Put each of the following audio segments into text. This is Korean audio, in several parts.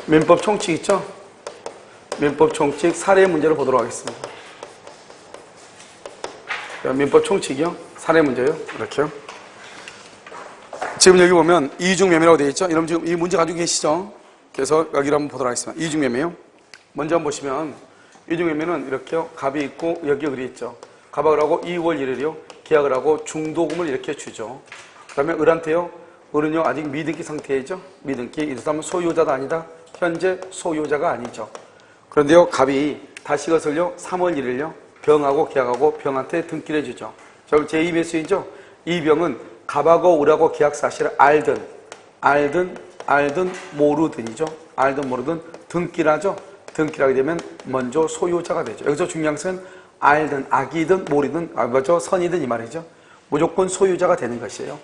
민법 총칙 있죠? 민법 총칙 사례 문제를 보도록 하겠습니다. 민법 총칙이요. 사례 문제요. 이렇게요. 지금 여기 보면 이중매매라고 되어 있죠? 여러분 지금 이 문제 가지고 계시죠? 그래서 여기를 한번 보도록 하겠습니다. 이중매매요. 먼저 한번 보시면 이중매매는 이렇게요. 갑이 있고 여기 을이 있죠. 갑을 하고 2월 1일이요. 계약을 하고 중도금을 이렇게 주죠. 그 다음에 을한테요. 을은요 아직 미등기 상태이죠. 미등기. 이래서 소유자도 아니다. 현재 소유자가 아니죠. 그런데요 갑이 다시 이것을요 3월 1일요. 병하고 계약하고 병한테 등기를 해주죠. 저걸 제2매수이죠. 이 병은 갑하고 을하고 계약 사실을 알든 모르든이죠. 알든 모르든 등기를 하죠. 등기를 하게 되면 먼저 소유자가 되죠. 여기서 중요한 것은 알든 악이든 모르든 선이든 이 말이죠. 무조건 소유자가 되는 것이에요.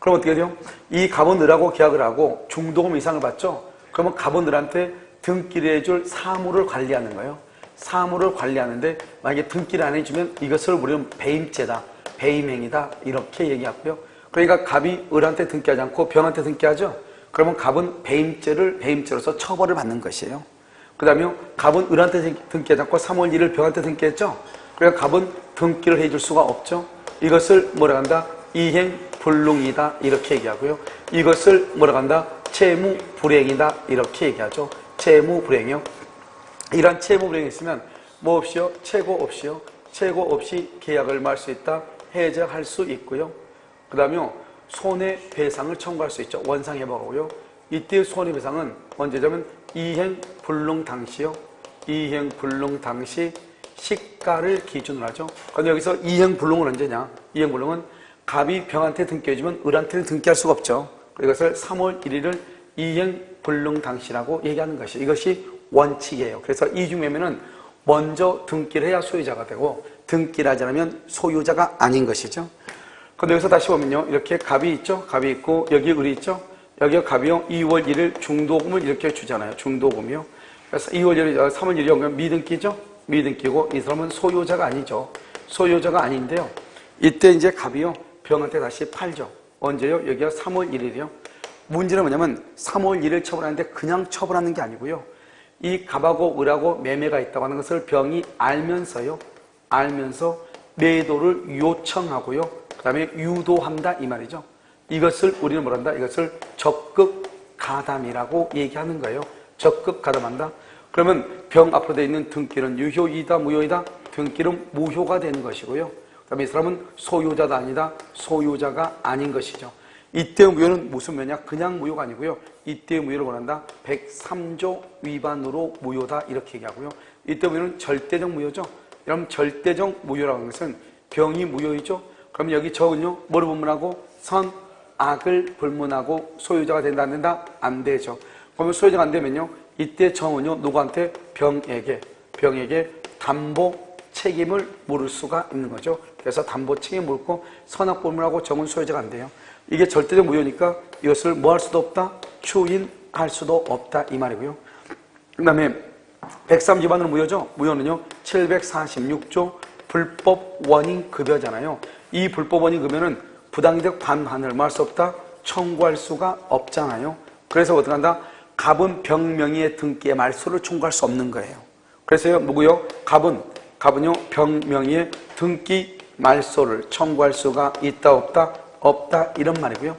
그럼 어떻게 돼요? 이 갑은 을하고 계약을 하고 중도금 이상을 받죠. 그러면 갑은 을한테 등기를 해줄 사무를 관리하는 거예요. 사무를 관리하는데 만약에 등기를 안 해주면 이것을 우리는 배임죄다, 배임행위다 이렇게 얘기하고요. 그러니까 갑이 을한테 등기하지 않고 병한테 등기하죠. 그러면 갑은 배임죄로서 처벌을 받는 것이에요. 그 다음에 갑은 을한테 등기하지 않고 3월 1일 병한테 등기했죠. 그러니까 갑은 등기를 해줄 수가 없죠. 이것을 뭐라 한다? 이행불능이다 이렇게 얘기하고요. 이것을 뭐라 한다? 채무불행이다 이렇게 얘기하죠. 채무불행이요. 이런 채무불행이 있으면 뭐 없이요? 최고 없이요? 최고 없이 계약을 말 수 있다. 해제할 수 있고요. 그 다음에 손해배상을 청구할 수 있죠. 원상회복하고요. 이때 손해배상은 언제냐면 이행불능 당시요. 이행불능 당시 시가를 기준으로 하죠. 그런데 여기서 이행불능은 언제냐? 이행불능은 갑이 병한테 등기해주면 을한테는 등기할 수가 없죠. 이것을 3월 1일을 이행불능 당시라고 얘기하는 것이 이것이 원칙이에요. 그래서 이중매매는 먼저 등기를 해야 소유자가 되고 등기를 하지 않으면 소유자가 아닌 것이죠. 그런데 여기서 다시 보면요. 이렇게 갑이 있죠. 갑이 있고 여기 을이 있죠. 여기가 갑이요. 2월 1일 중도금을 이렇게 주잖아요. 중도금이요. 그래서 2월 1일, 3월 1일이 오면 미등기죠. 미등기고 이 사람은 소유자가 아니죠. 소유자가 아닌데요. 이때 이제 갑이요. 병한테 다시 팔죠. 언제요? 여기가 3월 1일이요. 문제는 뭐냐면 3월 1일 처분하는데 그냥 처분하는 게 아니고요. 이 갑하고 을하고 매매가 있다고 하는 것을 병이 알면서 매도를 요청하고요. 그 다음에 유도한다 이 말이죠. 이것을 우리는 뭐란다? 이것을 적극 가담이라고 얘기하는 거예요. 적극 가담한다. 그러면 병 앞으로 되어 있는 등기는 유효이다 무효이다? 등기는 무효가 되는 것이고요. 그 다음에 이 사람은 소유자가 아니다. 소유자가 아닌 것이죠. 이때의 무효는 무슨 무효냐? 그냥 무효가 아니고요. 이때의 무효를 원한다. 103조 위반으로 무효다 이렇게 얘기하고요. 이때 무효는 절대적 무효죠. 그럼 절대적 무효라고 하는 것은 병이 무효이죠. 그럼 여기 적은요. 뭐를 불문하고? 선, 악을 불문하고 소유자가 된다 안 된다? 안 되죠. 그러면 소유자가 안 되면요. 이때 정은요. 누구한테? 병에게 담보 책임을 물을 수가 있는 거죠. 그래서 담보 책임을 물고 선악 불문하고 정은 소유자가 안 돼요. 이게 절대적 무효니까 이것을 뭐 할 수도 없다? 추인할 수도 없다 이 말이고요. 그 다음에 103 위반으로 무효죠. 무효는요 746조 불법 원인급여잖아요. 이 불법 원인급여는 부당이득 반환을 뭐 할 수 없다? 청구할 수가 없잖아요. 그래서 어떻게 한다? 갑은 병명의의 등기의 말소를 청구할 수 없는 거예요. 그래서요 누구요? 갑은요 병명의의 등기 말소를 청구할 수가 있다 없다? 없다 이런 말이고요.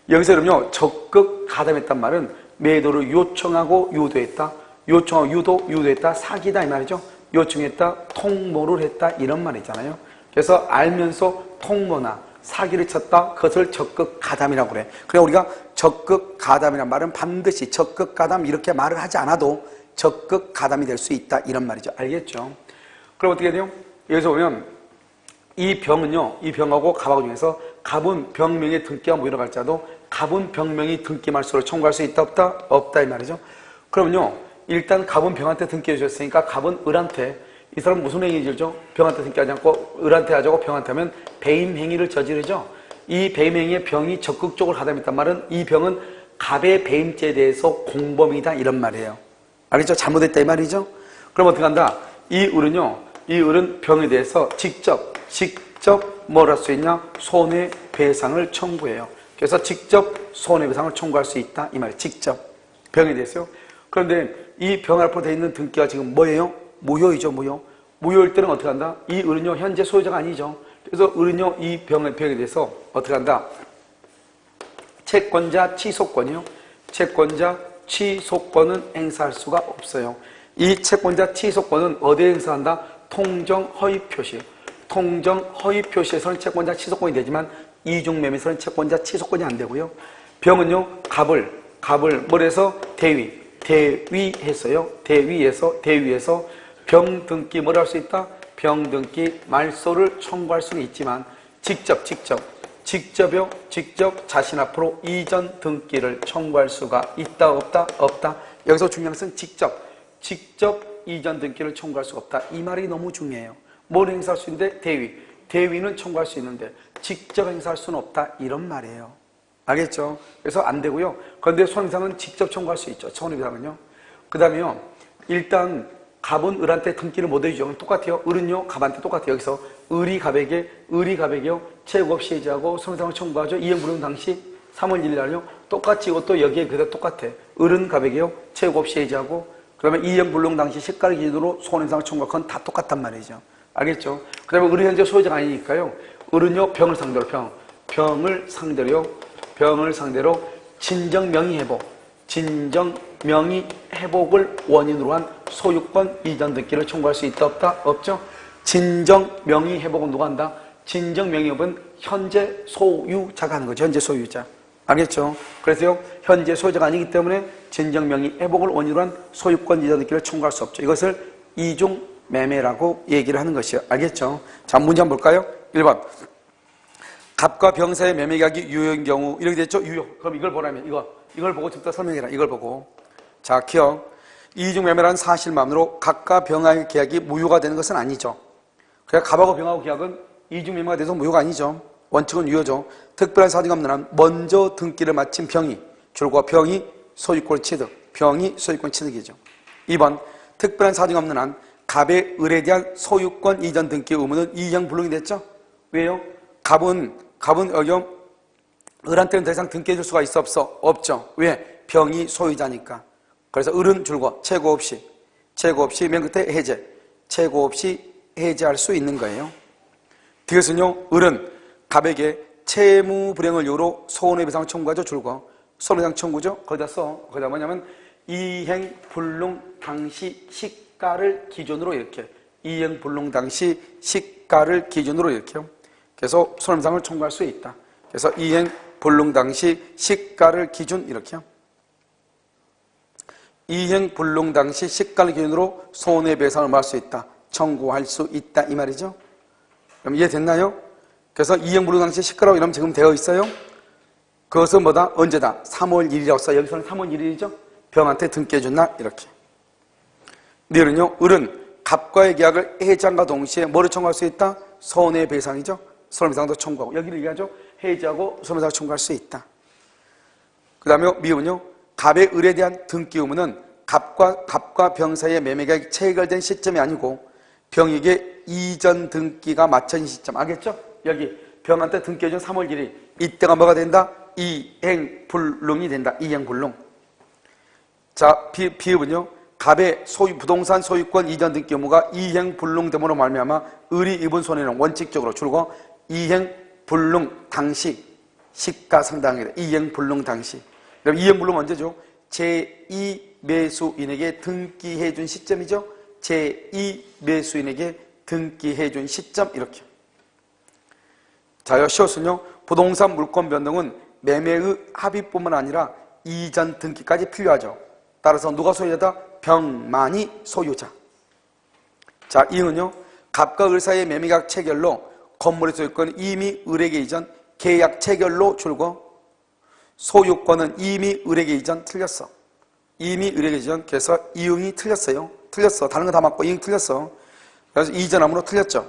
여기서 그럼요 적극 가담했단 말은 매도를 요청하고 유도했다. 요청하고 유도했다. 사기다 이 말이죠. 요청했다. 통모를 했다 이런 말이잖아요. 그래서 알면서 통모나 사기를 쳤다. 그것을 적극 가담이라고 그래. 그래 우리가 적극 가담이란 말은 반드시 적극 가담 이렇게 말을 하지 않아도 적극 가담이 될 수 있다 이런 말이죠. 알겠죠? 그럼 어떻게 돼요? 여기서 보면 이 병은요, 이 병하고 갑하고 중에서 갑은 병명의 등기가 무효라고 할지라도 갑은 병명의 등기 말소를 청구할 수 있다 없다? 없다 이 말이죠. 그러면요 일단 갑은 병한테 등기해 주셨으니까 갑은 을한테 이 사람 무슨 행위 저지르죠? 병한테 등기하지 않고 을한테 하자고 병한테 하면 배임 행위를 저지르죠. 이 배임 행위에 병이 적극적으로 가담했단 말은 이 병은 갑의 배임죄에 대해서 공범이다 이런 말이에요. 알겠죠? 잘못했다 이 말이죠. 그럼 어떻게 한다? 이 을은 병에 대해서 직접 뭘 할 수 있냐? 손해배상을 청구해요. 그래서 직접 손해배상을 청구할 수 있다 이 말이에요. 직접 병에 대해서요. 그런데 이 병알포 되어 있는 등기가 지금 뭐예요? 무효이죠, 무효. 무효일 때는 어떻게 한다? 이 을은요, 현재 소유자가 아니죠. 그래서 을은요, 이 병에 대해서 어떻게 한다? 채권자 취소권이요. 채권자 취소권은 행사할 수가 없어요. 이 채권자 취소권은 어디에 행사한다? 통정 허위 표시. 통정 허위 표시에서는 채권자 취소권이 되지만 이중매매에서는 채권자 취소권이 안 되고요. 병은요, 갑을 뭐래서 대위했어요. 대위에서 병 등기 뭘 할 수 있다? 병 등기 말소를 청구할 수는 있지만 직접 자신 앞으로 이전 등기를 청구할 수가 있다, 없다? 여기서 중요한 것은 직접 이전 등기를 청구할 수가 없다. 이 말이 너무 중요해요. 뭘 행사할 수 있는데? 대위는 청구할 수 있는데 직접 행사할 수는 없다. 이런 말이에요. 알겠죠? 그래서 안 되고요. 그런데 손해배상은 직접 청구할 수 있죠. 손해배상은요. 그 다음에요. 일단 갑은 을한테 등기를 못 해주죠. 똑같아요. 을은요, 갑한테 똑같아요. 여기서 을이 갑에게요, 채권 없이 해지하고 손해배상을 청구하죠. 이행불능 당시 3월 1일 날요. 똑같이 이것도 여기에 그대로 똑같아. 을은 갑에게요, 채권 없이 해지하고, 그러면 이행불능 당시 시가를 기준으로 손해배상을 청구할 건 다 똑같단 말이죠. 알겠죠? 그 다음에 을은 현재 소유자가 아니니까요. 을은요, 병을 상대로 진정명의회복을 원인으로 한 소유권 이전 등기를 청구할 수 있다, 없다? 없죠? 진정명의회복은 누가 한다? 진정명의회복은 현재 소유자가 하는 거죠. 현재 소유자. 알겠죠? 그래서요, 현재 소유자가 아니기 때문에 진정명의회복을 원인으로 한 소유권 이전 등기를 청구할 수 없죠. 이것을 이중매매라고 얘기를 하는 것이요. 알겠죠? 자, 문제 한번 볼까요? 1번. 갑과 병 사이의 매매계약이 유효인 경우 이렇게 됐죠? 유효. 그럼 이걸 보라면 이걸 보고 좀 더 설명해라. 이걸 보고. 자, 기억. 이중매매라는 사실만으로 갑과 병의 계약이 무효가 되는 것은 아니죠. 그러니까 갑하고 병하고 계약은 이중매매가 돼서 무효가 아니죠. 원칙은 유효죠. 특별한 사정이 없는 한 먼저 등기를 마친 병이 소유권 취득이죠. 2번. 특별한 사정이 없는 한 갑의 을에 대한 소유권 이전 등기 의무는 이행불능이 됐죠? 왜요? 갑은 여기요, 을한테는 더 이상 등기해줄 수가 있어, 없어? 없죠. 왜? 병이 소유자니까. 그래서 을은 줄고 채고 없이 맨 끝에 해제. 채고 없이 해제할 수 있는 거예요. 뒤에서는요, 을은 갑에게 채무 불행을 이유로 손해배상 청구하죠, 줄고. 손해배상 청구죠? 거기다 뭐냐면 이행불능 당시 시가를 기준으로 이렇게. 그래서 손해배상을 청구할 수 있다. 그래서 이행불능 당시 시가를 기준 이렇게요. 이행불능 당시 시가를 기준으로 손해배상을 받을 수 있다. 청구할 수 있다. 이 말이죠. 그럼 이해됐나요? 그래서 이행불능 당시 시가라고 이러면 지금 되어 있어요. 그것은 뭐다? 언제다? 3월 1일이라고 써. 여기서는 3월 1일이죠. 병한테 등기해준 날 이렇게. 니은요, 을은 갑과의 계약을 해지함과 동시에 뭐를 청구할 수 있다? 손해배상이죠. 손해배상도 청구하고. 여기를 얘기하죠. 해지하고 손해배상을 청구할 수 있다. 그 다음에 미음은요, 갑의 을에 대한 등기 의무는 갑과 병 사이의 매매계약이 체결된 시점이 아니고 병에게 이전 등기가 마쳐진 시점. 알겠죠? 여기 병한테 등기해준 3월 1일. 이때가 뭐가 된다? 이행불능이 된다. 이행불능. 자, 비읍은요, 갑의 부동산 소유권 이전 등기 의무가 이행불능됨으로 말미암아 을이 입은 손해는 원칙적으로 줄고 이행불능 당시 시가 상당하게 돼. 이행불능 당시. 그럼 이행불능 언제죠? 제2매수인에게 등기해준 시점이죠. 제2매수인에게 등기해준 시점 이렇게. 자요, 시옷은요, 부동산 물권 변동은 매매의 합의뿐만 아니라 이전 등기까지 필요하죠. 따라서 누가 소유자다? 병만이 소유자. 자, 이은요, 갑과 을 사이의 매매계약 체결로 건물의 소유권은 이미 을에게 이전, 계약 체결로 줄고 소유권은 이미 을에게 이전. 틀렸어. 이미 을에게 이전. 그래서 이응이 틀렸어요. 틀렸어. 다른 거 다 맞고 이응 틀렸어. 그래서 이전함으로 틀렸죠.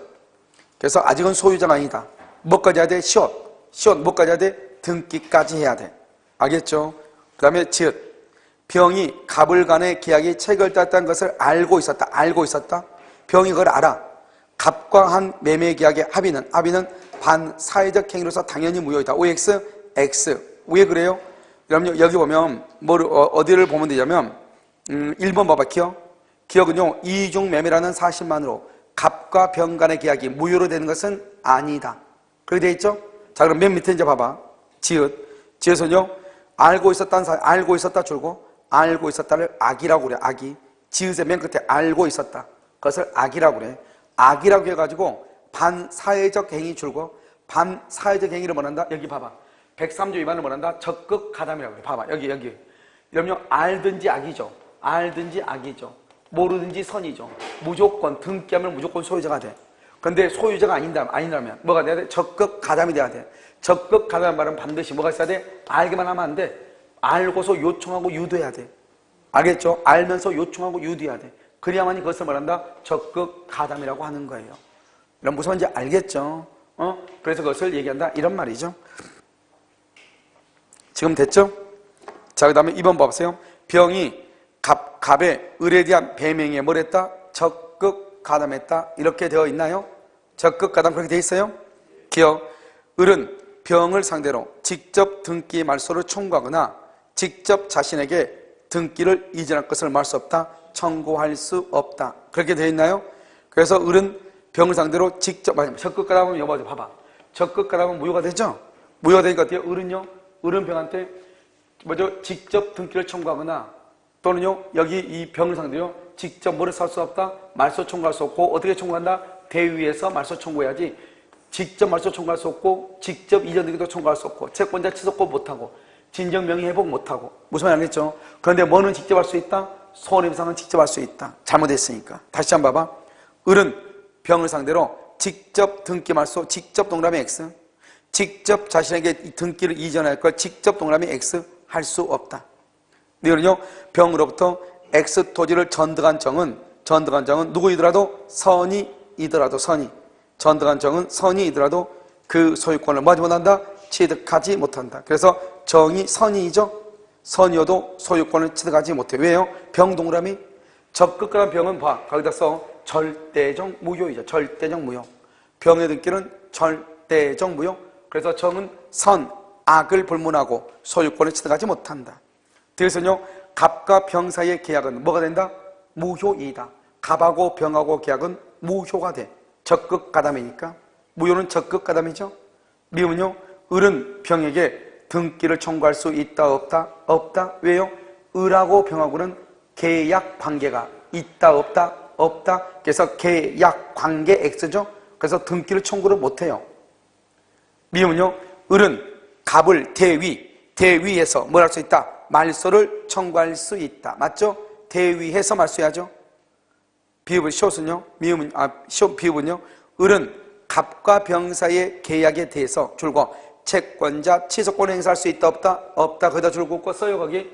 그래서 아직은 소유자가 아니다. 뭐까지 해야 돼? 시옷 뭐까지 해야 돼? 등기까지 해야 돼. 알겠죠? 그 다음에 지읒. 병이 갑을 간의 계약이 체결됐다는 것을 알고 있었다. 병이 그걸 알아. 갑과 한 매매 계약의 합의는 반사회적 행위로서 당연히 무효이다. OX, X. 왜 그래요? 여러분 여기 보면 어디를 보면 되냐면 1번 봐봐. 기억은요, 이중매매라는 사실만으로 갑과 병 간의 계약이 무효로 되는 것은 아니다. 그렇게 돼 있죠? 자, 그럼 맨 밑에 이제 봐봐. 지읒은요, 알고 있었다 줄고, 알고 있었다를 악이라고 그래, 악이. 지읒의 맨 끝에 알고 있었다. 그것을 악이라고 그래. 악이라고 해가지고, 반사회적 행위 줄고, 반사회적 행위를 뭐란다? 여기 봐봐. 103조 위반을 뭐란다? 적극 가담이라고 그래. 봐봐. 여기. 그럼요, 알든지 악이죠. 알든지 악이죠. 모르든지 선이죠. 무조건 등기하면 무조건 소유자가 돼. 근데 소유자가 아니라면 뭐가 돼야 돼? 적극 가담이 돼야 돼. 적극 가담 말은 반드시 뭐가 있어야 돼? 알기만 하면 안 돼. 알고서 요청하고 유도해야 돼. 알겠죠? 알면서 요청하고 유도해야 돼. 그래야만이 그것을 말한다? 적극 가담이라고 하는 거예요. 이런 무슨 말인지 알겠죠? 그래서 그것을 얘기한다 이런 말이죠. 지금 됐죠? 자, 그 다음에 2번 봐보세요. 병이 갑의 을에 대한 배명에 뭘 했다? 적극 가담했다. 이렇게 되어 있나요? 적극 가담 그렇게 되어 있어요? 기억. 을은 병을 상대로 직접 등기 말소를 청구하거나 직접 자신에게 등기를 이전할 것을 말할 수 없다. 청구할 수 없다. 그렇게 되어 있나요? 그래서 을은 병을 상대로 직접, 적극 가담하면 여봐줘. 봐봐. 적극 가담은 무효가 되죠? 무효가 되니까 어때요? 을은 병한테 직접 등기를 청구하거나 또는요, 여기 이 병을 상대로 직접 뭐를 살 수 없다? 말소 청구할 수 없고, 어떻게 청구한다? 대위에서 말소 청구해야지. 직접 말소 청구할 수 없고, 직접 이전 등기도 청구할 수 없고, 채권자 취소권 못하고, 진정 명의 회복 못하고. 무슨 말인지 알겠죠? 그런데 뭐는 직접 할 수 있다? 손해배상은 직접 할 수 있다. 잘못했으니까. 다시 한번 봐봐. 을은 병을 상대로 직접 등기 말소, 직접 동그라미 X, 직접 자신에게 등기를 이전할 걸 직접 동그라미 X 할 수 없다. 이거는요, 병으로부터 X 토지를 전득한 정은 누구이더라도 선이이더라도 전득한 정은 선이이더라도 그 소유권을 뭐 하지 못한다? 취득하지 못한다. 그래서 정이 선이죠. 선이어도 소유권을 취득하지 못해. 왜요? 병 동그라미. 적극가한 병은 봐. 거기다 써. 절대적 무효이죠. 절대적 무효. 병의 등기는 절대적 무효. 그래서 정은 선, 악을 불문하고 소유권을 취득하지 못한다. 그래서요, 갑과 병 사이의 계약은 뭐가 된다? 무효이다. 갑하고 병하고 계약은 무효가 돼. 적극 가담이니까. 무효는 적극 가담이죠. 미음은요, 을은 병에게 등기를 청구할 수 있다, 없다? 없다. 왜요? 을하고 병하고는 계약 관계가 있다, 없다? 없다. 그래서 계약 관계 X죠. 그래서 등기를 청구를 못해요. 미음은요, 을은 갑을 대위에서 뭘 할 수 있다? 말소를 청구할 수 있다. 맞죠? 대위해서 말소해야죠. 비읍은 시옷은요, 비읍은요, 을은 갑과 병 사이의 계약에 대해서 줄고 채권자 취소권을 행사할 수 있다, 없다? 없다. 거기다 줄고 거 써요, 거기.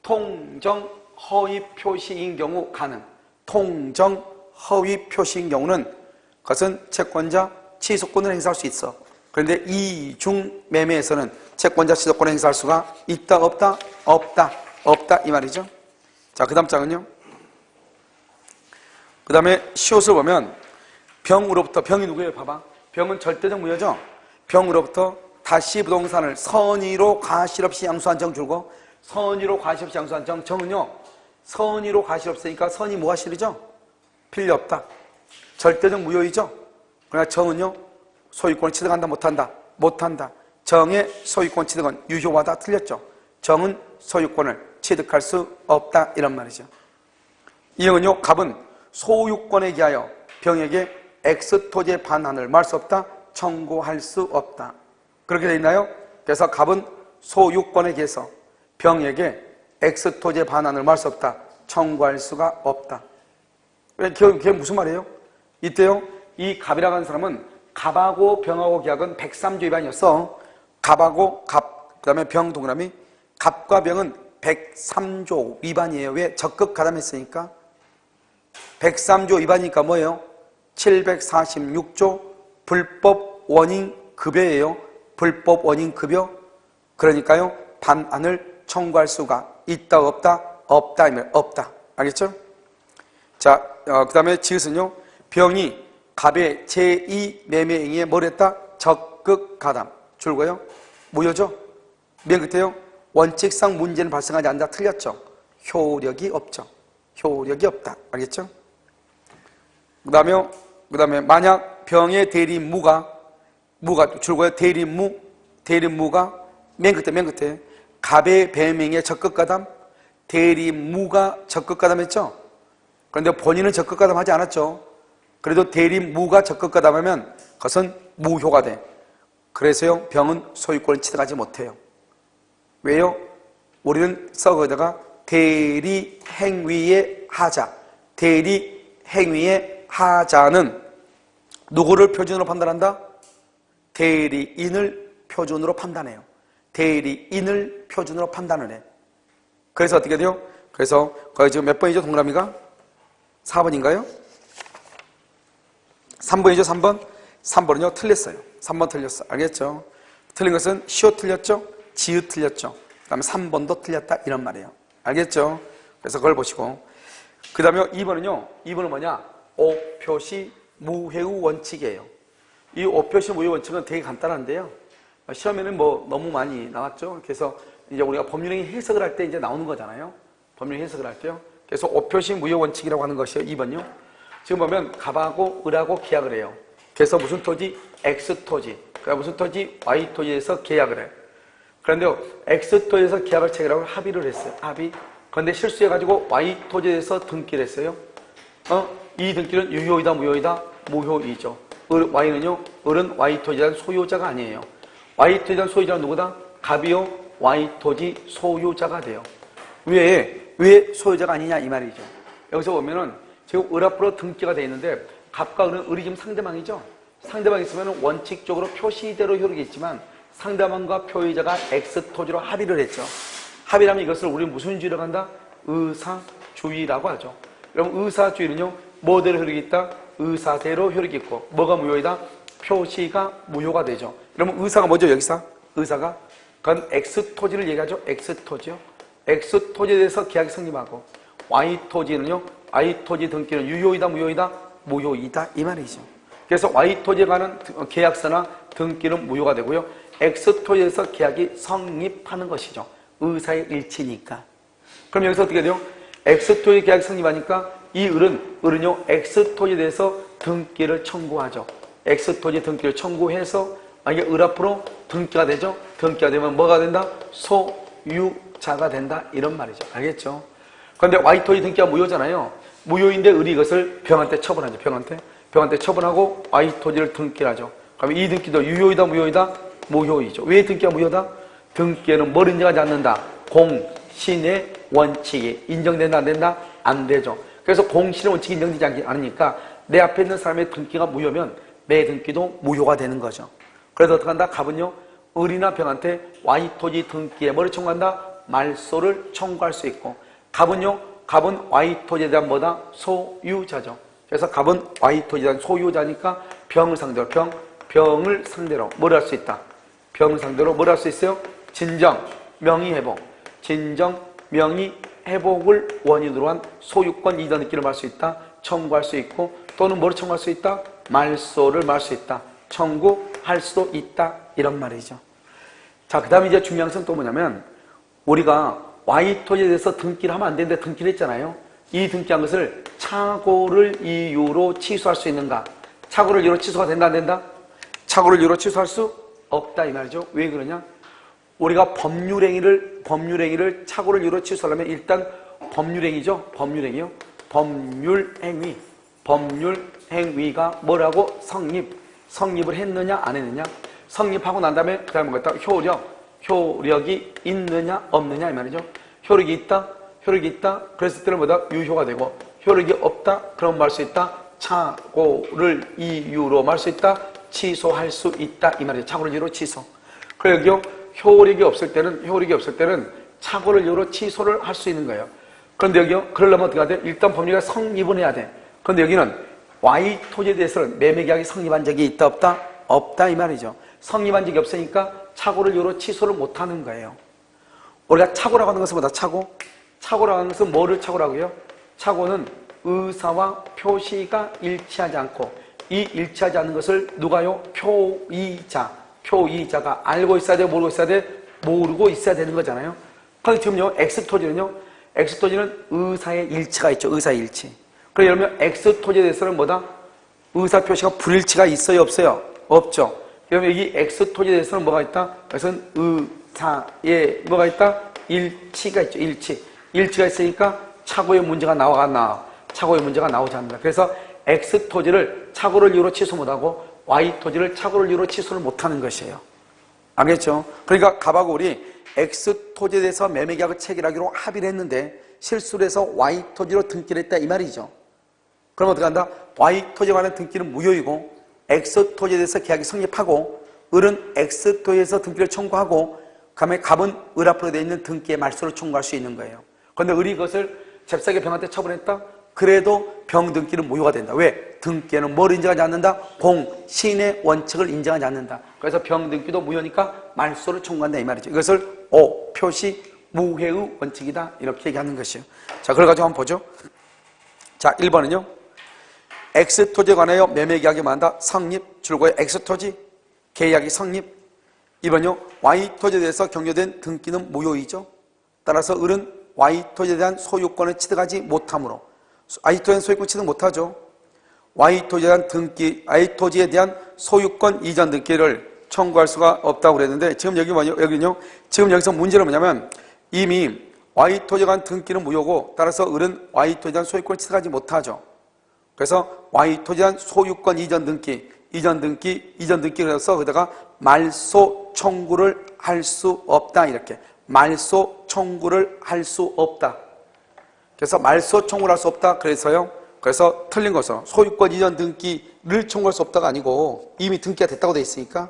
통정 허위 표시인 경우 가능. 통정 허위 표시인 경우는 그것은 채권자 취소권을 행사할 수 있어. 그런데 이중 매매에서는 채권자 취소권을 행사할 수가 있다, 없다? 없다. 없다 이 말이죠. 자, 그 다음 장은요. 그 다음에 시옷을 보면 병으로부터, 병이 누구예요? 봐봐. 병은 절대적 무효죠. 병으로부터 다시 부동산을 선의로 과실 없이 양수한 정 줄고, 선의로 과실 없이 양수한 정, 정은요, 선의로 과실 없으니까 선이 뭐가 실이죠? 필요 없다. 절대적 무효이죠. 그러나 정은요, 소유권을 취득한다, 못한다? 못한다. 정의 소유권 취득은 유효하다, 틀렸죠. 정은 소유권을 취득할 수 없다, 이런 말이죠. 이형은요, 갑은 소유권에 기하여 병에게 X토지의 반환을 말할 수 없다, 청구할 수 없다. 그렇게 되어 있나요? 그래서 갑은 소유권에 기해서 병에게 X토지의 반환을 말할 수 없다, 청구할 수가 없다. 그게 무슨 말이에요? 이때요, 이 갑이라고 하는 사람은 갑하고 병하고 계약은 103조 위반이었어. 그 다음에 병 동그라미. 갑과 병은 103조 위반이에요. 왜? 적극 가담했으니까. 103조 위반이니까 뭐예요? 746조 불법 원인 급여예요. 불법 원인 급여. 그러니까요, 반환을 청구할 수가 있다, 없다? 없다. 없다. 알겠죠? 자, 그 다음에 지읒은요, 병이 갑의 제2 매매 행위에 뭘 했다? 적극 가담. 줄고요. 무효죠? 맨 끝에요. 원칙상 문제는 발생하지 않는다. 틀렸죠? 효력이 없죠. 효력이 없다. 알겠죠? 그 다음에 만약 병의 대립무가 줄거야 대립무가 맨 끝에 갑의 배명의 적극가담, 대립무가 적극가담 했죠? 그런데 본인은 적극가담 하지 않았죠? 그래도 대립무가 적극가담하면 그것은 무효가 돼. 그래서요, 병은 소유권을 취득하지 못해요. 왜요? 우리는 거기다가 대리행위의 하자. 대리행위의 하자는 누구를 표준으로 판단한다? 대리인을 표준으로 판단해요. 대리인을 표준으로 판단을 해. 그래서 어떻게 돼요? 그래서 거기 지금 몇 번이죠? 동그라미가? 4번인가요? 3번이죠? 3번? 3번은요 틀렸어요. 3번 틀렸어. 알겠죠? 틀린 것은 시옷 틀렸죠? 지읒 틀렸죠? 그 다음에 3번도 틀렸다 이런 말이에요. 알겠죠? 그래서 그걸 보시고 그 다음에 2번은 뭐냐? 오표시 무효 원칙이에요. 이 오표시 무효 원칙은 되게 간단한데요, 시험에는 뭐 너무 많이 나왔죠. 그래서 이제 우리가 법률행위 해석을 할 때 이제 나오는 거잖아요. 법률 해석을 할 때요. 그래서 오표시 무효 원칙이라고 하는 것이요. 2번요. 지금 보면 갑하고 을하고 계약을 해요. 그래서 무슨 토지? X토지. 그러니까 무슨 토지? Y토지에서 계약을 해. 그런데요, X토지에서 계약을 체결하고 합의를 했어요. 합의. 그런데 실수해가지고 Y토지에서 등기를 했어요. 이 등기는 유효이다, 무효이다? 무효이죠. Y는요, 을은 Y토지에 대한 소유자가 아니에요. Y토지에 대한 소유자는 누구다? 갑이요, Y토지 소유자가 돼요. 왜 소유자가 아니냐 이 말이죠. 여기서 보면은 지금 을 앞으로 등기가 돼 있는데 갑과 을은 을이 지금 상대방이죠. 상대방이 있으면 원칙적으로 표시대로 효력이 있지만 상대방과 표의자가 X토지로 합의를 했죠. 합의라면 이것을 우리는 무슨 주의라고 한다? 의사주의라고 하죠. 여러분 의사주의는요, 뭐대로 효력이 있다? 의사대로 효력이 있고 뭐가 무효이다? 표시가 무효가 되죠. 여러분 의사가 뭐죠? 여기서 의사가 그건 X토지를 얘기하죠. X토지요. X토지에 대해서 계약이 성립하고 Y토지는요, Y토지 등기는 유효이다, 무효이다? 무효이다 이 말이죠. 그래서 Y토지에 관한 계약서나 등기는 무효가 되고요, X토지에서 계약이 성립하는 것이죠. 의사의 일치니까. 그럼 여기서 어떻게 돼요? X토지 계약이 성립하니까 이 을은요 X토지에 대해서 등기를 청구하죠. X토지 등기를 청구해서 이게 을 앞으로 등기가 되죠. 등기가 되면 뭐가 된다? 소유자가 된다 이런 말이죠. 알겠죠? 그런데 Y토지 등기가 무효잖아요. 무효인데 을이 이것을 병한테 처분하죠. 병한테 처분하고 Y토지를 등기하죠. 그러면 이 등기도 유효이다, 무효이다? 무효이죠. 왜 등기가 무효다? 등기에는 뭘 인정하지 않는다? 공신의 원칙이 인정된다, 안 된다? 안 되죠. 그래서 공신의 원칙이 인정되지 않으니까 내 앞에 있는 사람의 등기가 무효면 내 등기도 무효가 되는 거죠. 그래서 어떻게 한다? 갑은요, 을이나 병한테 Y토지 등기에 뭐를 청구한다? 말소를 청구할 수 있고, 갑은 Y토지에 대한 뭐다? 소유자죠. 그래서 갑은 Y토지에 대한 소유자니까 병을 상대로 뭘 할 수 있다? 병을 상대로 뭘 할 수 있어요? 진정, 명의회복. 진정, 명의회복을 원인으로 한 소유권 이전 등기를 말 수 있다. 청구할 수 있고, 또는 뭘 청구할 수 있다? 말소를 말 수 있다. 청구할 수도 있다. 이런 말이죠. 자, 그 다음에 이제 중요한 것은 또 뭐냐면, 우리가 Y토지에 대해서 등기를 하면 안 되는데 등기를 했잖아요. 이 등기한 것을 착오를 이유로 취소할 수 있는가? 착오를 이유로 취소가 된다, 안 된다? 착오를 이유로 취소할 수 없다 이 말이죠. 왜 그러냐? 우리가 법률행위를 착오를 이유로 취소하려면 일단 법률행위죠. 법률행위요. 법률행위가 뭐라고? 성립을 했느냐 안 했느냐? 성립하고 난 다음에 그 다음에 뭐겠다? 효력이 있느냐 없느냐 이 말이죠. 효력이 있다. 그랬을 때는 뭐다? 유효가 되고, 효력이 없다. 그럼 말 수 있다. 착오를 이유로 말 수 있다. 취소할 수 있다 이 말이죠. 착오를 이유로 취소. 그래 여기요, 효력이 없을 때는 착오를 이유로 취소를 할 수 있는 거예요. 그런데 여기요, 그러려면 어떻게 해야 돼? 일단 법률가 성립은 해야 돼. 그런데 여기는 Y토지에 대해서는 매매계약이 성립한 적이 있다 없다? 없다 이 말이죠. 성립한 적이 없으니까 착오를 이유로 취소를 못하는 거예요. 우리가 착오라고 하는 것은 뭐다? 착오라고 하는 것은 뭐를 착오라고요? 착오는 의사와 표시가 일치하지 않고, 이 일치하지 않는 것을 누가요? 표의자가 알고 있어야 돼? 모르고 있어야 돼? 모르고 있어야 되는 거잖아요. 그런데 지금요, X토지는요, X토지는 의사의 일치가 있죠. 의사의 일치. 그러면 X토지에 대해서는 뭐다? 의사 표시가 불일치가 있어요? 없어요? 없죠. 그러면 여기 X토지에 대해서는 뭐가 있다? 그것은 의사에 뭐가 있다? 일치가 있죠. 일치. 일치가 있으니까 착오의 문제가 나오잖아. 착오의 문제가 나오지 않는다. 그래서 X토지를 착오를 이유로 취소 못하고 Y토지를 착오를 이유로 취소를 못하는 것이에요. 알겠죠? 그러니까 갑하고 을이 X토지에 대해서 매매계약을 체결하기로 합의를 했는데 실수를 해서 Y토지로 등기를 했다 이 말이죠. 그럼 어떻게 한다? Y토지에 관한 등기는 무효이고 X토지에 대해서 계약이 성립하고 을은 X토지에서 등기를 청구하고 그다음에 갑은 을 앞으로 되어 있는 등기의 말소를 청구할 수 있는 거예요. 그런데 을이 그것을 잽싸게 병한테 처분했다? 그래도 병 등기는 무효가 된다. 왜? 등기에는 뭘 인정하지 않는다? 공신의 원칙을 인정하지 않는다. 그래서 병 등기도 무효니까 말소를 청구한다 이 말이죠. 이것을 O 표시 무효의 원칙이다 이렇게 얘기하는 것이에요. 자, 그걸 가지고 한번 보죠. 자, 1번은요. X토지에 관하여 매매계약이 만다 성립 줄거에 X토지 계약이 성립. 2번요. Y토지에 대해서 경료된 등기는 무효이죠. 따라서 을은 Y토지에 대한 소유권을 취득하지 못하므로 Y토지에 대한 소유권 취득 못하죠. Y토지에 대한 소유권 이전 등기를 청구할 수가 없다고 그랬는데 지금 여기는요. 지금 여기서 문제는 뭐냐면 이미 Y토지에 관한 등기는 무효고 따라서 을은 Y토지에 대한 소유권을 취득하지 못하죠. 그래서 Y토지에 대한 소유권 이전 등기 그래서 거기다가 말소 청구를 할 수 없다 이렇게 말소 청구를 할 수 없다. 그래서 말소 청구를 할 수 없다. 그래서 틀린 것은 소유권 이전 등기를 청구할 수 없다가 아니고 이미 등기가 됐다고 돼 있으니까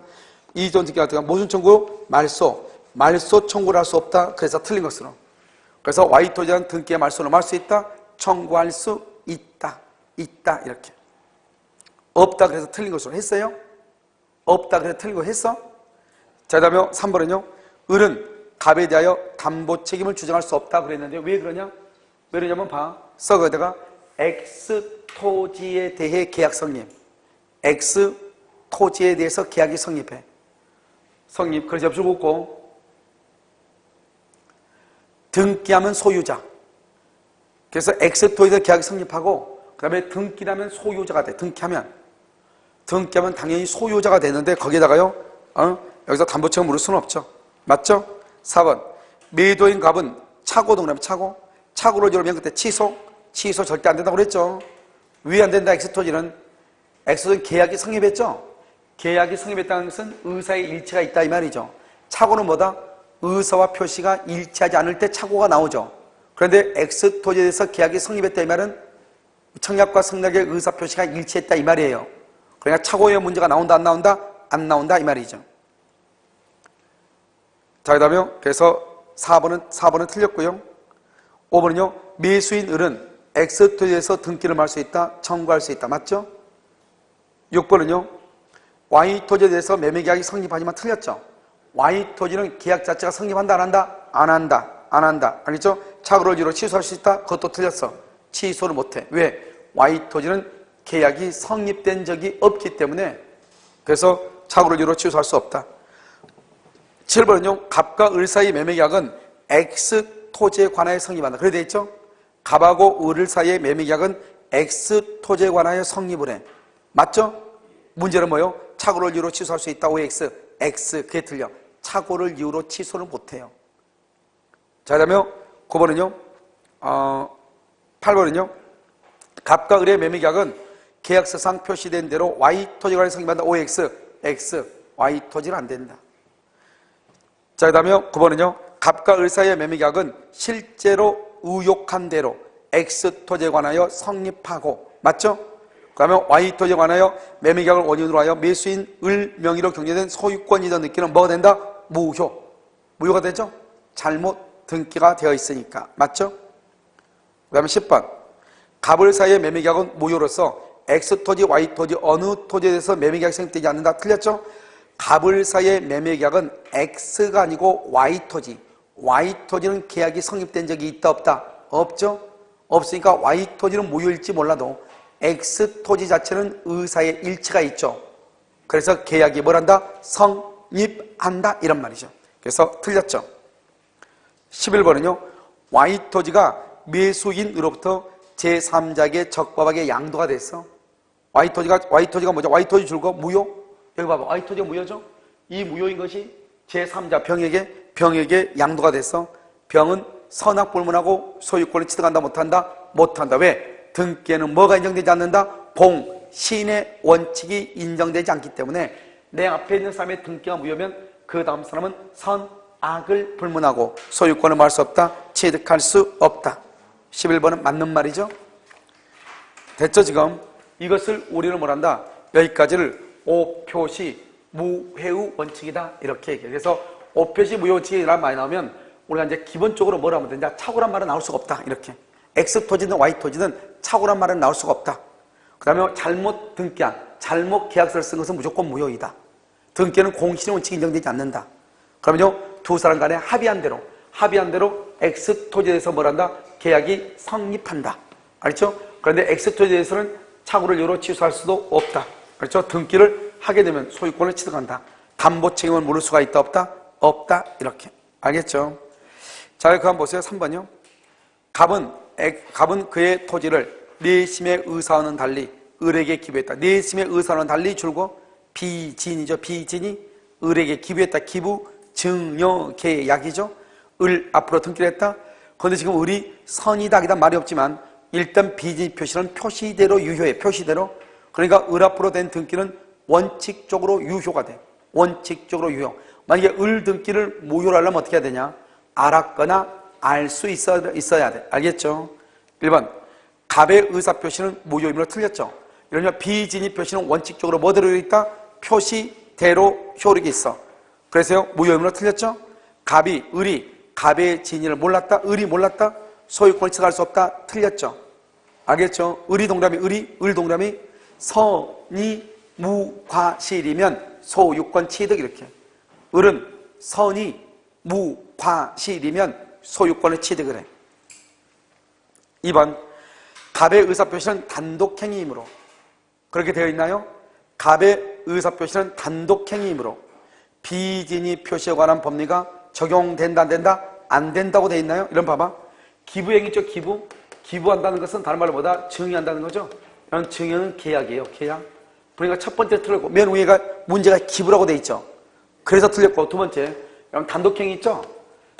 이전 등기가 됐다가 무슨 청구? 말소 청구를 할 수 없다. 그래서 틀린 것으로. 그래서 Y토지에 대한 등기의 말소를 할 수 있다. 청구할 수 있다. 이렇게. 없다 그래서 틀린 것으로 했어요? 없다 그래서 틀린 거 했어? 자, 그 다음에 3번은요. 을은 갑에 대하여 담보 책임을 주장할 수 없다 그랬는데 왜 그러냐? 왜 그러냐면 봐. 거기다가 X토지에 대해 계약 성립. X토지에 대해서 계약이 성립해. 그래서 접수 묻고 등기하면 소유자. 그래서 X토지에 대해 계약이 성립하고 그 다음에 등기하면 소유자가 돼. 등기하면 당연히 소유자가 되는데 거기에다가요 여기서 담보책을 물을 수는 없죠. 맞죠? 4번 매도인 갑은 착오 등록하면 착오를 이루면 그때 취소 절대 안 된다고 그랬죠. 왜 안 된다? X토지는 계약이 성립했죠. 계약이 성립했다는 것은 의사의 일치가 있다 이 말이죠. 착오는 뭐다? 의사와 표시가 일치하지 않을 때 착오가 나오죠. 그런데 X토지에 대해서 계약이 성립했다 이 말은 청약과 승낙의 의사 표시가 일치했다 이 말이에요. 그러니까 착오의 문제가 나온다 안 나온다? 안 나온다 이 말이죠. 자, 그 다음에 그래서 4번은 틀렸고요. 5번은요. 매수인 을은 X토지에서 등기를 할 수 있다. 청구할 수 있다. 맞죠? 6번은요. Y토지에 대해서 매매계약이 성립하지만 틀렸죠. Y토지는 계약 자체가 성립한다 안 한다? 안 한다. 알겠죠? 착오를 이유로 취소할 수 있다? 그것도 틀렸어. 취소를 못해. 왜? Y토지는 계약이 성립된 적이 없기 때문에 그래서 착오를 이유로 취소할 수 없다. 7번은요. 갑과 을 사이 매매계약은 X토지에 관하여 성립한다. 그래 돼 있죠? 갑하고 을 사이의 매매계약은 X토지에 관하여 성립을 해. 맞죠? 문제는 뭐예요? 착오를 이유로 취소할 수 있다. OX. X. 그게 틀려. 착오를 이유로 취소를 못해요. 자, 그 다음에 9번은요. 8번은요. 갑과 을의 매매계약은 계약서상 표시된 대로 Y토지에 관하여 성립한다. OX. X. Y토지는 안 된다. 자, 그 다음에 9번은요. 갑과 을 사이의 매매계약은 실제로 의혹한 대로 X토지에 관하여 성립하고 맞죠? 그 다음에 Y토지에 관하여 매매계약을 원인으로 하여 매수인 을 명의로 경제된 소유권 이전 등기는 뭐가 된다? 무효가 되죠? 잘못 등기가 되어 있으니까 맞죠? 그 다음에 10번 갑을 사이의 매매계약은 무효로서 X토지, Y토지 어느 토지에 대해서 매매계약이 성립되지 않는다. 틀렸죠? 갑을 사이의 매매계약은 X가 아니고 Y토지. Y토지는 계약이 성립된 적이 있다 없다? 없죠? 없으니까 Y토지는 무효일지 몰라도 X토지 자체는 의사의 일치가 있죠. 그래서 계약이 뭘한다? 성립한다 이런 말이죠. 그래서 틀렸죠. 11번은요. Y 토지가 매수인으로부터 제3자에게 적법하게 양도가 됐어. Y 토지가 뭐죠? Y 토지 줄거 무효. 여기 봐봐. Y 토지가 무효죠? 이 무효인 것이 제3자 병에게 양도가 됐어. 병은 선악불문하고 소유권을 취득한다 못한다? 못한다. 왜? 등기에는 뭐가 인정되지 않는다? 공신의 원칙이 인정되지 않기 때문에 내 앞에 있는 사람의 등기가 무효면 그 다음 사람은 선악을 불문하고 소유권을 말할 수 없다. 취득할 수 없다. 11번은 맞는 말이죠. 됐죠 지금? 이것을 우리는 뭐란다? 여기까지를 오표시 무회의 원칙이다 이렇게 얘기해요. 그래서 오표시 무효 원칙이라는 말이 나오면 우리가 이제 기본적으로 뭐라 하면 되냐? 착오란 말은 나올 수가 없다 이렇게. X 토지든 Y 토지든 착오란 말은 나올 수가 없다. 그 다음에 잘못 등기한, 잘못 계약서를 쓴 것은 무조건 무효이다. 등기는 공신의 원칙이 인정되지 않는다. 그러면요, 두 사람 간에 합의한 대로 X 토지에 대해서 뭐란다? 계약이 성립한다. 알죠? 그런데 X 토지에 대해서는 착오를 이유로 취소할 수도 없다. 그렇죠? 등기를 하게 되면 소유권을 취득한다. 담보 책임을 물을 수가 있다 없다? 없다. 이렇게. 알겠죠? 자, 그 한번 보세요. 3번이요. 갑은 그의 토지를 내심의 의사와는 달리 을에게 기부했다. 내심의 의사와는 달리 줄고 비진이죠. 비진이 을에게 기부했다. 기부, 증여, 계약이죠. 을 앞으로 등기를 했다. 그런데 지금 을이 선이다 악이다 말이 없지만 일단 비진 표시는 표시대로 유효해. 표시대로. 그러니까 을 앞으로 된 등기는 원칙적으로 유효가 돼. 원칙적으로 유효. 만약에 을 등기를 무효로 하려면 어떻게 해야 되냐? 알았거나 알 수 있어야 돼. 알겠죠? 1번. 갑의 의사표시는 무효이므로 틀렸죠. 이러면 비진입 표시는 원칙적으로 뭐대로 있다? 표시대로 효력이 있어. 그래서요, 무효이므로 틀렸죠? 을이 갑의 진위를 몰랐다? 을이 몰랐다? 소유권을 취득할 수 없다? 틀렸죠? 알겠죠? 을 동그라미 선이 무과실이면 소유권 취득 이렇게. 을은 선이 무과실이면 소유권을 취득을 해. 2번. 갑의 의사표시는 단독행위이므로. 그렇게 되어 있나요? 갑의 의사표시는 단독행위이므로 비진위 표시에 관한 법리가 적용된다 안 된다? 안 된다고 되어 있나요? 이런 봐봐. 기부행위죠. 기부한다는 것은 다른 말로 뭐다? 증여한다는 거죠. 이런 증여는 계약이에요. 계약. 그러니까 첫 번째 틀렸고 맨 위에가 문제가 기부라고 되어 있죠. 그래서 틀렸고 두 번째 단독행위 있죠.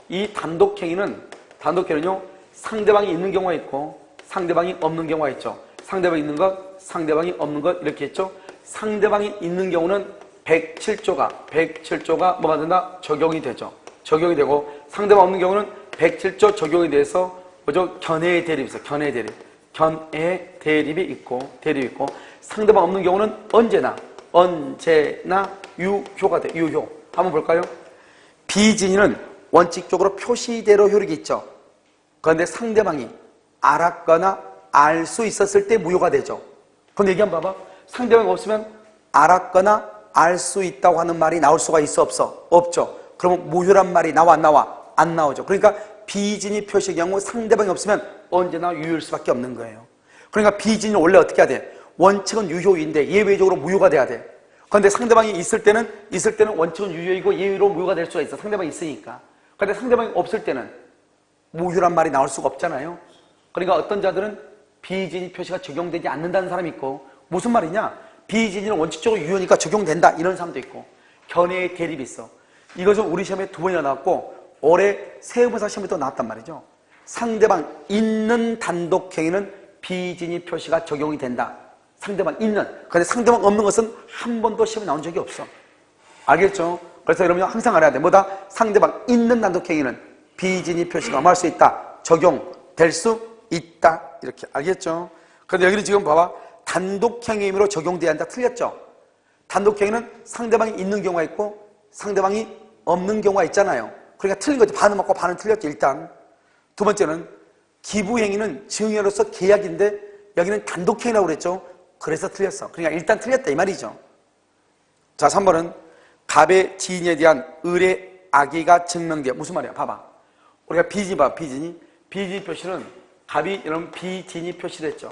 이 단독행위는요 상대방이 있는 경우가 있고 상대방이 없는 경우가 있죠. 상대방이 있는 것, 상대방이 없는 것 이렇게 했죠. 상대방이 있는 경우는 107조가 뭐가 된다? 적용이 되죠. 적용이 되고 상대방 없는 경우는 107조 적용이 돼서 뭐죠? 견해의 대립이 있어요. 견해의 대립. 견해의 대립이 있고 상대방 없는 경우는 언제나 유효가 돼. 유효. 한번 볼까요? 비진위는 원칙적으로 표시대로 효력이 있죠. 그런데 상대방이 알았거나 알 수 있었을 때 무효가 되죠. 그런데 얘기 한번 봐봐. 상대방이 없으면 알았거나 알 수 있다고 하는 말이 나올 수가 있어 없어? 없죠. 그러면 무효란 말이 나와 안 나와? 안 나오죠. 그러니까 비진위 표시의 경우 상대방이 없으면 언제나 유효일 수밖에 없는 거예요. 그러니까 비진위는 원래 어떻게 해야 돼? 원칙은 유효인데 예외적으로 무효가 돼야 돼. 그런데 상대방이 있을 때는 원칙은 유효이고 예외로 무효가 될 수가 있어. 상대방이 있으니까. 그런데 상대방이 없을 때는 무효란 말이 나올 수가 없잖아요. 그러니까 어떤 자들은 비진위 표시가 적용되지 않는다는 사람이 있고 무슨 말이냐? 비진위는 원칙적으로 유효니까 적용된다 이런 사람도 있고 견해의 대립이 있어. 이것은 우리 시험에 2번이나 나왔고 올해 세무사 시험에도 나왔단 말이죠. 상대방 있는 단독행위는 비진위 표시가 적용이 된다. 상대방 있는. 그런데 상대방 없는 것은 한 번도 시험에 나온 적이 없어. 알겠죠? 그래서 여러분이 항상 알아야 돼. 뭐다? 상대방 있는 단독행위는 비진위 표시가 뭐 할 수 있다? 적용될 수 있다. 이렇게. 알겠죠? 그런데 여기는 지금 봐봐. 단독행위로 적용돼야 한다. 틀렸죠? 단독행위는 상대방이 있는 경우가 있고 상대방이 없는 경우가 있잖아요. 그러니까 틀린 거지. 반은 맞고 반은 틀렸죠. 일단. 두 번째는 기부행위는 증여로서 계약인데 여기는 단독행위라고 그랬죠. 그래서 틀렸어. 그러니까 일단 틀렸다 이 말이죠. 자, 3번은 갑의 지인에 대한 을의 악의가 증명되어. 무슨 말이야? 봐봐. 우리가 비진이 봐. 비진이 표시는 갑이 이런 비진이 표시를 했죠.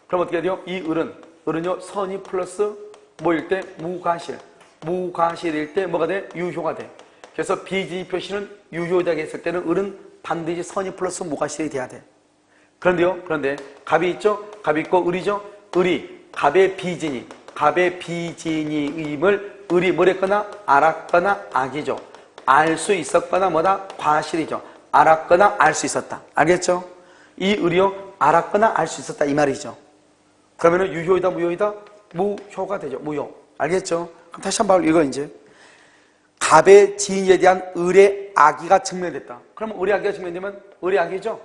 그럼 어떻게 돼요? 이 을은요 선이 플러스 뭐일 때? 무과실일 때 뭐가 돼? 유효가 돼. 그래서 비진이 표시는 유효되게 했을 때는 을은 반드시 선이 플러스 무과실이 돼야 돼. 그런데 갑이 있죠? 갑이 있고 을이죠? 을이 갑의 비진이, 갑의 비진이임을 을이 뭐랬거나 알았거나 악이죠. 알 수 있었거나 뭐다? 과실이죠. 알았거나 알 수 있었다. 알겠죠? 이 을이요 알았거나 알 수 있었다 이 말이죠. 그러면은 유효이다 무효이다? 무효가 되죠. 무효. 알겠죠? 그럼 다시 한번 읽어 이제. 갑의 지인에 대한 을의 악의가 증명됐다. 그러면 을의 악의가 증명되면 을의 악이죠?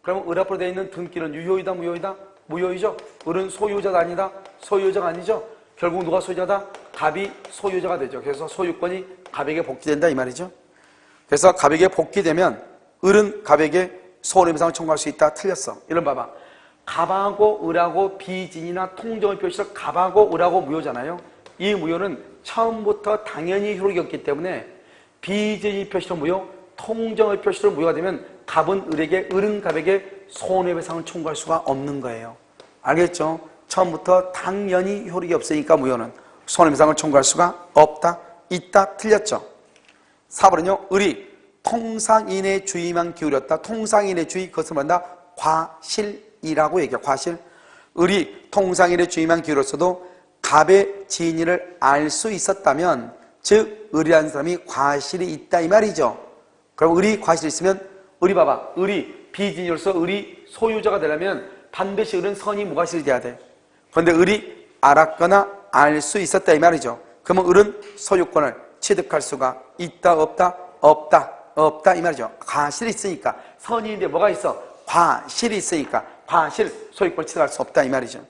그러면 을 앞으로 되어 있는 등기는 유효이다 무효이다? 무효이죠? 을은 소유자가 아니다? 소유자가 아니죠? 결국 누가 소유자다? 갑이 소유자가 되죠. 그래서 소유권이 갑에게 복귀된다 이 말이죠. 그래서 갑에게 복귀되면 을은 갑에게 손해배상을 청구할 수 있다. 틀렸어. 이런 봐봐. 갑하고 을하고 비진이나 통정의 표시를 갑하고 을하고 무효잖아요. 이 무효는 처음부터 당연히 효력이 없기 때문에 비진이 표시로 무효, 통정의 표시로 무효가 되면 갑은 을에게, 을은 갑에게 손해배상을 청구할 수가 없는 거예요. 알겠죠? 처음부터 당연히 효력이 없으니까 무효는 손해배상을 청구할 수가 없다. 있다. 틀렸죠? 4번은요. 을이 통상인의 주의만 기울였다. 통상인의 주의, 그것을 말한다. 과실이라고 얘기해요. 과실. 을이 통상인의 주의만 기울였어도 갑의 진위를 알 수 있었다면 즉 을이라는 사람이 과실이 있다 이 말이죠. 그럼 을이 과실이 있으면 을이 봐봐. 을이 비진이로서 을이 소유자가 되려면 반드시 을은 선이 무과실이 돼야 돼. 그런데 을이 알았거나 알 수 있었다 이 말이죠. 그러면 을은 소유권을 취득할 수가 있다 없다? 없다. 없다 이 말이죠. 과실이 있으니까. 선인데 뭐가 있어? 과실이 있으니까 과실 소유권을 취득할 수 없다 이 말이죠.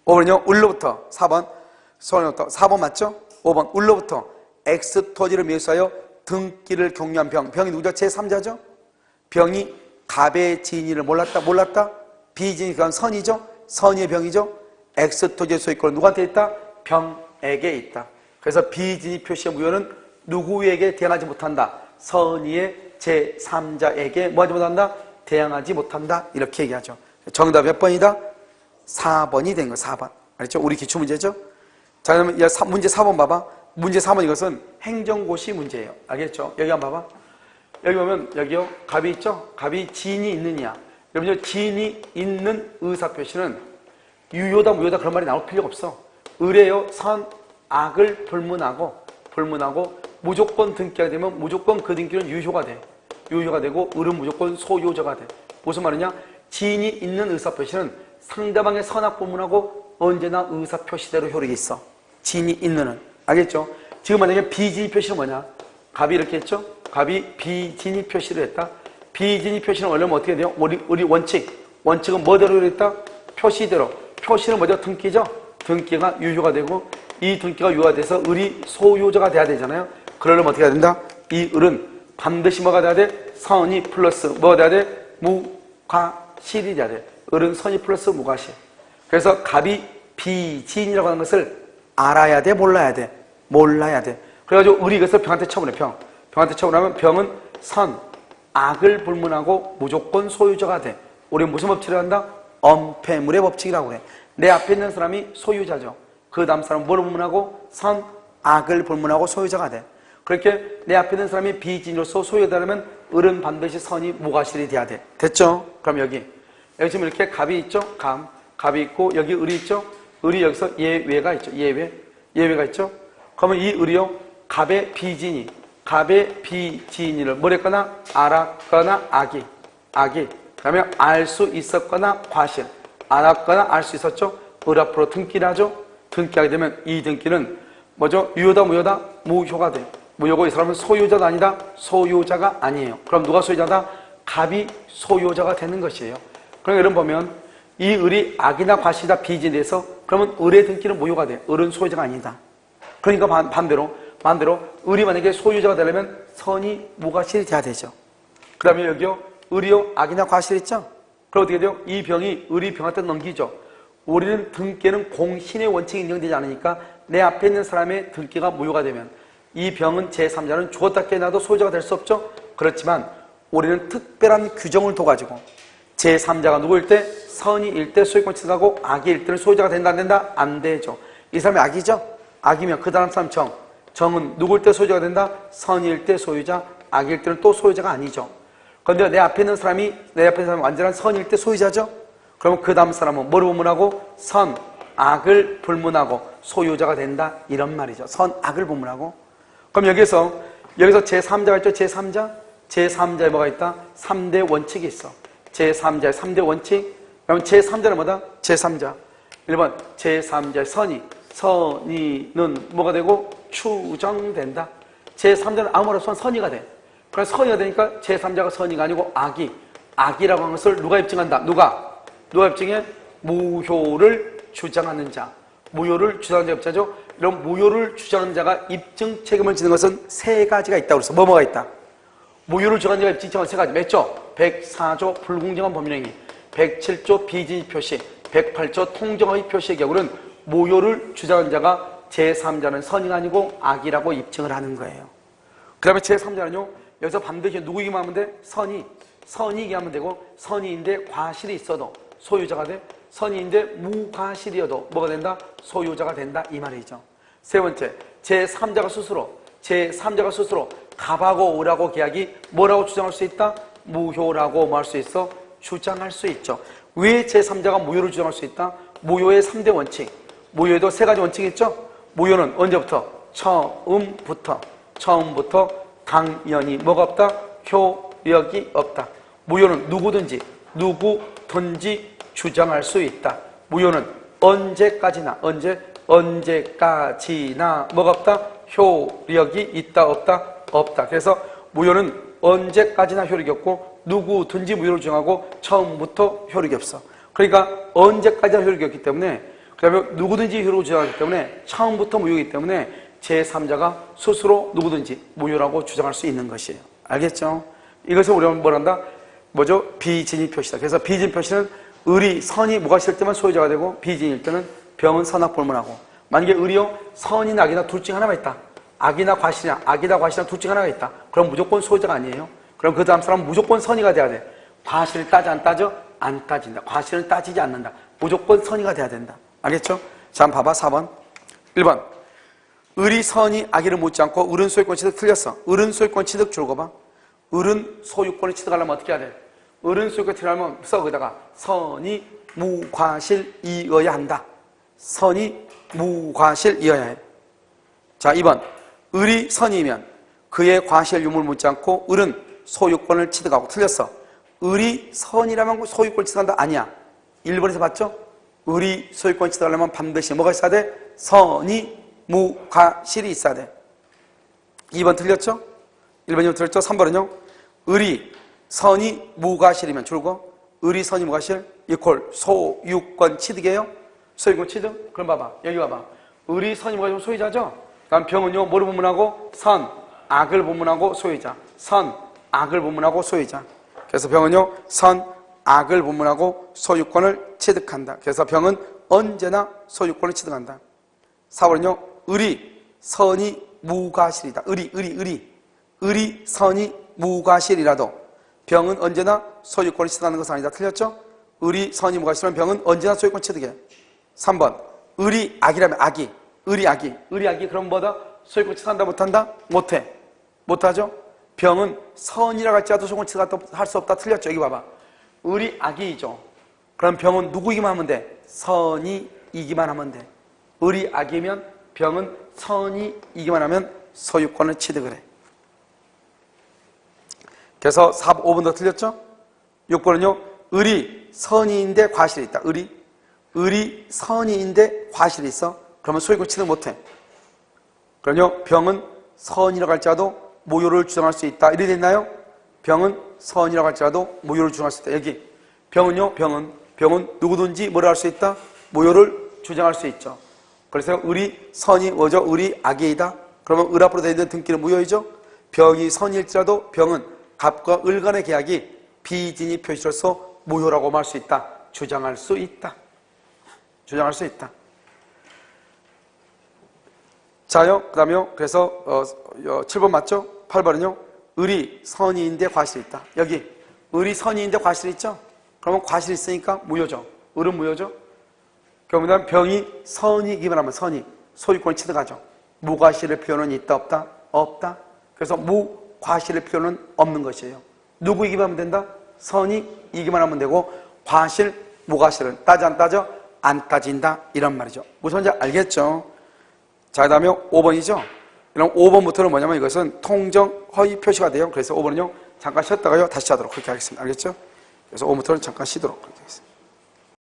5번은요. 을로부터 4번 소유부터 4번 맞죠? 5번 을로부터 X토지를 매수하여 등기를 경유한 병. 병이 누구죠? 제3자죠? 병이 갑의 진위를 몰랐다? 비진이 그건 선이죠? 선의 병이죠? X토지의 소유권은 누구한테 있다? 병에게 있다. 그래서 비진이 표시의 무효는 누구에게 대항하지 못한다? 선의의 제3자에게 뭐하지 못한다? 대항하지 못한다. 이렇게 얘기하죠. 정답 몇 번이다? 4번이 된 거예요. 4번. 알겠죠? 우리 기출문제죠? 자, 그러면 문제 4번 봐봐. 문제 4번 이것은 행정고시 문제예요. 알겠죠? 여기 한번 봐봐. 여기 보면 여기요. 갑이 있죠? 갑이 지인이 있느냐. 여러분요. 지인이 있는 의사표시는 유효다 무효다 그런 말이 나올 필요가 없어. 을에요. 선, 악을 불문하고 무조건 등기가 되면 무조건 그 등기는 유효가 돼. 유효가 되고 을은 무조건 소유자가 돼. 무슨 말이냐? 지인이 있는 의사표시는 상대방의 선악 불문하고 언제나 의사표시대로 효력이 있어. 지인이 있는은. 알겠죠? 지금 만약에 비진이 표시는 뭐냐? 갑이 이렇게 했죠? 갑이 비진이 표시를 했다. 비진이 표시는 원래 어떻게 돼요? 우리 원칙은 뭐대로 했다? 표시대로. 표시는 뭐죠? 등기죠? 등기가 유효가 되고 이 등기가 유효가 돼서 을이 소유자가 돼야 되잖아요. 그러려면 어떻게 해야 된다? 이 을은 반드시 뭐가 돼야 돼? 선이 플러스 뭐가 돼야 돼? 무과실이 돼야 돼. 을은 선이 플러스 무과실. 그래서 갑이 비진이라고 하는 것을 알아야 돼? 몰라야 돼? 몰라야 돼. 그래가지고 을이 이것을 병한테 처분해. 병한테 처분하면 병은 선, 악을 불문하고 무조건 소유자가 돼. 우리는 무슨 법칙을 한다? 엄폐물의 법칙이라고 그래. 내 앞에 있는 사람이 소유자죠. 그 다음 사람은 뭘 불문하고? 선, 악을 불문하고 소유자가 돼. 그렇게 내 앞에 있는 사람이 비진으로서 소유가 되려면 을은 반드시 선이 무과실이 돼야 돼. 됐죠? 그럼 여기 지금 이렇게 갑이 있죠? 갑이 있고 여기 을이 있죠? 을이 여기서 예외가 있죠. 예외가 있죠? 그러면 이 을이요 갑의 비진이를 뭐랬거나 알았거나 악이 그다음에 알 수 있었거나 과실 알았거나 알 수 있었죠? 을 앞으로 등기를 하죠? 등기하게 되면 이 등기는 뭐죠? 유효다 무효다? 무효가 돼. 무효고 이 사람은 소유자가 아니다? 소유자가 아니에요. 그럼 누가 소유자다? 갑이 소유자가 되는 것이에요. 그럼 여러분 보면 이 을이 악이나 과실이나 비진에 대해서 그러면 을의 등기는 무효가 돼. 을은 소유자가 아니다. 그러니까 반대로 을이 만약에 소유자가 되려면 선이 무과실이 돼야 되죠. 그 다음에 여기요 을이요 악이나 과실 있죠? 그럼 어떻게 돼요? 이 병이 을이 병한테 넘기죠. 우리는 등기는 공신의 원칙이 인정되지 않으니까 내 앞에 있는 사람의 등기가 무효가 되면 이 병은 제3자는 죽었다 깨어나도 소유자가 될 수 없죠? 그렇지만 우리는 특별한 규정을 둬가지고 제3자가 누구일 때? 선이일 때 소유권 취득하고 악이일 때는 소유자가 된다 안 된다? 안 되죠. 이 사람이 악이죠? 악이면 그 다음 사람 정은 누구일 때 소유자가 된다? 선이일 때 소유자, 악일 때는 또 소유자가 아니죠. 그런데 내 앞에 있는 사람이 완전한 선일 때 소유자죠. 그러면 그 다음 사람은 뭐를 분문하고? 선, 악을 불문하고 소유자가 된다 이런 말이죠. 선, 악을 분문하고. 그럼 여기서 제3자가 있죠. 제3자에 뭐가 있다? 3대 원칙이 있어. 제3자의 3대 원칙. 그러면 제3자는 뭐다? 제3자. 1번 제3자의 선의는 뭐가 되고? 추정된다. 제3자는 아무로서 선의가 돼. 그래서 선의가 되니까 제3자가 선의가 아니고 악이라고 하는 것을 누가 입증한다? 누가 입증해? 무효를 주장하는 자. 무효를 주장하는 자 입자죠. 이런 무효를 주장하는 자가 입증 책임을 지는 것은 세 가지가 있다고 그래서 뭐가 있다? 무효를 주장하는 자가 입증 책임은 세 가지. 몇 조? 104조 불공정한 법률행위, 107조 비진입 표시, 108조 통정의 표시의 경우는 무효를 주장하는 자가 제3자는 선의가 아니고 악이라고 입증을 하는 거예요. 그 다음에 제3자는요, 여기서 반드시 누구 얘기만 하면 돼? 선의 얘기하면 되고, 선의인데 과실이 있어도 소유자가 돼. 선의인데 무과실이어도 뭐가 된다? 소유자가 된다 이 말이죠. 세 번째, 제3자가 스스로 갑하고 을하고 계약이 뭐라고 주장할 수 있다? 무효라고 뭐 할 수 있어? 주장할 수 있죠. 왜 제3자가 무효를 주장할 수 있다? 무효의 3대 원칙. 무효에도 세 가지 원칙이 있죠? 무효는 언제부터? 처음부터 당연히 뭐가 없다? 효력이 없다. 무효는 누구든지 주장할 수 있다. 무효는 언제까지나 뭐가 없다? 효력이 있다 없다. 그래서 무효는 언제까지나 효력이 없고 누구든지 무효를 주장하고 처음부터 효력이 없어. 그러니까 언제까지나 효력이 없기 때문에, 그다음에 누구든지 효력을 주장하기 때문에 처음부터 무효이기 때문에 제3자가 스스로 누구든지 무효라고 주장할 수 있는 것이에요. 알겠죠? 이것을 우리가 뭘 한다? 뭐죠? 비진입 표시다. 그래서 비진입 표시는 을이 선이 무과실 때만 소유자가 되고 비진일 때는 병은 선악 불문하고, 만약에 을이요 선이나 악이나 둘 중 하나가 있다. 악이나 과실이나 둘 중 하나가 있다. 그럼 무조건 소유자가 아니에요. 그럼 그 다음 사람은 무조건 선의가 돼야 돼. 과실을 따져 안 따져? 안 따진다. 과실은 따지지 않는다. 무조건 선의가 돼야 된다. 알겠죠? 자, 한번 봐봐. 4번 1번 을이 선이 악의를 묻지 않고 을은 소유권 취득. 틀렸어. 을은 소유권 취득 줄거 봐. 을은 소유권을 취득하려면 어떻게 해야 돼? 을은 소유권 취득하려면 써 거기다가 선이 무과실이어야 한다. 선이 무과실이어야 해. 자, 2번 을이 선이면 그의 과실 유무를 묻지 않고 을은 소유권을 취득하고. 틀렸어. 을이 선이라면 소유권을 취득한다? 아니야. 1번에서 봤죠? 을이 소유권 취득하려면 반드시 뭐가 있어야 돼? 선이 무과실이 있어야 돼. 2번 틀렸죠? 1번이면 틀렸죠? 3번은요? 을이 선이 무과실이면 줄고, 을이 선이 무과실 이퀄 소유권 취득이에요? 소유권 취득? 그럼 봐봐. 여기 봐봐. 을이 선이 무과실이면 소유자죠? 그럼 병은요 뭐를 분문하고? 선, 악을 분문하고 소유자. 선, 악을 분문하고 소유자. 그래서 병은요 선, 악을 분문하고 소유권을 취득한다. 그래서 병은 언제나 소유권을 취득한다. 4번은요 을이 선이 무과실이다. 을이 선이 무과실이라도 병은 언제나 소유권을 취득하는 것은 아니다. 틀렸죠? 을이 선이 무과실이면 병은 언제나 소유권 취득해. 3번 을이 악이라면 을이 악이 그럼 뭐다? 소유권 취득한다 못한다? 못하죠? 병은 선이라고 할지라도 소유권 취득할 수 없다. 틀렸죠? 여기 봐봐. 을이 악이죠. 그럼 병은 누구 이기만 하면 돼? 선이 이기만 하면 돼. 을이 악이면 병은 선이 이기만 하면 소유권을 취득을 해. 그래서 5번도 틀렸죠? 6번은요 을이 선의인데 과실이 있다. 을이 선의인데 과실이 있어. 그러면 소유권 취득 못해. 그럼요 병은 선이라고 할지라도 무효를 주장할 수 있다. 이래 됐나요? 병은 선이라고 할지라도 무효를 주장할 수 있다. 여기 병은요 병은 누구든지 뭐라 할 수 있다? 무효를 주장할 수 있죠. 그래서 을이 선이 뭐죠? 을이 악이다. 그러면 을 앞으로 되어 있는 등기는 무효이죠. 병이 선일지라도 병은 갑과 을 간의 계약이 비진입 표시로서 무효라고 말할 수 있다. 주장할 수 있다. 자요. 그 다음에요. 그래서 7번 맞죠? 8번은요. 을이 선의인데 과실이 있다. 여기 을이 선의인데 과실이 있죠? 그러면 과실이 있으니까 무효죠. 을은 무효죠. 그러면 병이 선이기만 하면 선이 소유권을 취득하죠. 무과실의 표현은 있다 없다? 없다. 그래서 무과실의 표현은 없는 것이에요. 누구 이기만 하면 된다? 선이 이기만 하면 되고 과실, 무과실은 따져 안 따져? 안 따진다 이런 말이죠. 무슨 말인지 알겠죠? 자, 그 다음에 5번이죠. 그럼 5번부터는 뭐냐면 이것은 통정 허위 표시가 돼요. 그래서 5번은요 잠깐 쉬었다가요 다시 하도록 그렇게 하겠습니다. 알겠죠? 그래서 5번부터는 잠깐 쉬도록 그렇게 하겠습니다.